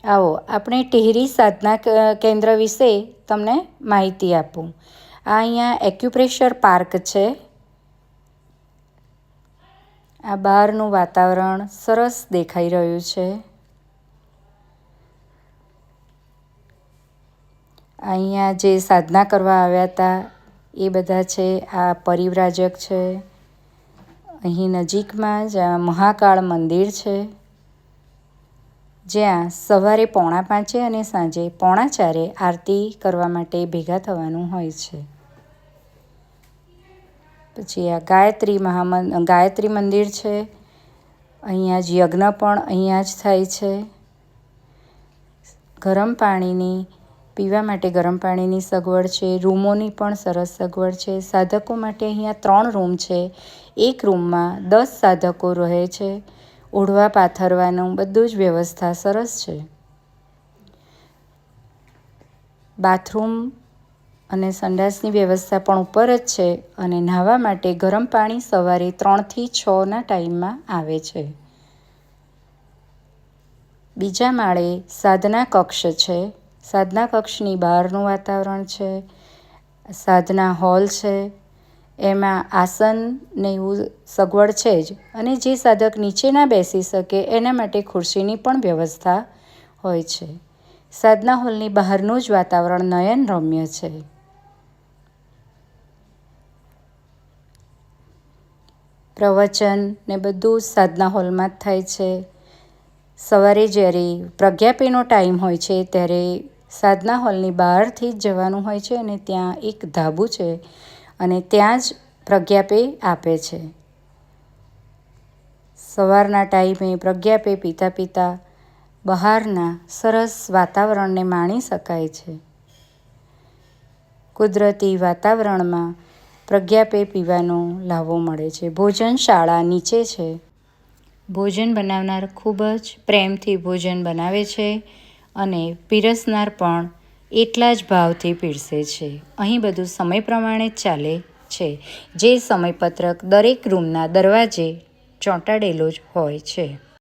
આવો આપણે ટિહરી સાધના કેન્દ્ર વિશે તમને માહિતી આપું. આ અહીંયા એક્યુપ્રેશર પાર્ક છે. આ બહારનું વાતાવરણ સરસ દેખાઈ રહ્યું છે. અહીંયા જે સાધના કરવા આવ્યા હતા એ બધા છે. આ પરિવ્રાજક છે. અહીં નજીકમાં જ આ મહાકાળ મંદિર છે, જ્યાં સવારે 4:45 અને સાંજે 4:45 આરતી કરવા માટે ભેગા થવાનું હોય છે. પછી આ ગાયત્રી મંદિર છે. અહીંયા જ યજ્ઞ પણ અહીંયા જ થાય છે. પીવા માટે ગરમ પાણીની સગવડ છે. રૂમોની પણ સરસ સગવડ છે. સાધકો માટે અહીંયા 3 રૂમ છે. એક રૂમમાં 10 સાધકો રહે છે. ઓઢવા પાથરવાનું બધું જ વ્યવસ્થા સરસ છે. બાથરૂમ અને સંડાસની વ્યવસ્થા પણ ઉપર જ છે અને નહાવા માટે ગરમ પાણી સવારે 3 થી 6ના ટાઈમમાં આવે છે. બીજા માળે સાધના કક્ષ છે. સાધના કક્ષની બહારનું વાતાવરણ છે. સાધના હોલ છે. એમાં આસન ને એવું સગવડ છે જ, અને જે સાધક નીચે ના બેસી શકે એના માટે ખુરશીની પણ વ્યવસ્થા હોય છે. સાધના હોલની બહારનું જ વાતાવરણ નયનરમ્ય છે. પ્રવચન ને બધું સાધના હોલમાં જ થાય છે. સવારે જ્યારે પ્રજ્ઞાપેનો ટાઈમ હોય છે ત્યારે સાધના હોલની બહારથી જ જવાનું હોય છે અને ત્યાં એક ધાબુ છે અને ત્યાં જ પ્રજ્ઞાપે આપે છે. સવારના ટાઈમે પ્રજ્ઞાપે પીતા બહારના સરસ વાતાવરણને માણી શકાય છે. કુદરતી વાતાવરણમાં પ્રજ્ઞાપે પીવાનો લાવો મળે છે. ભોજનશાળા નીચે છે. ભોજન બનાવનાર ખૂબ જ પ્રેમથી ભોજન બનાવે છે અને પીરસનાર પણ એટલા જ ભાવથી પીરસે છે. અહીં બધું સમય પ્રમાણે જ ચાલે છે. જે સમયપત્રક દરેક રૂમના દરવાજે ચોંટાડેલો જ હોય છે.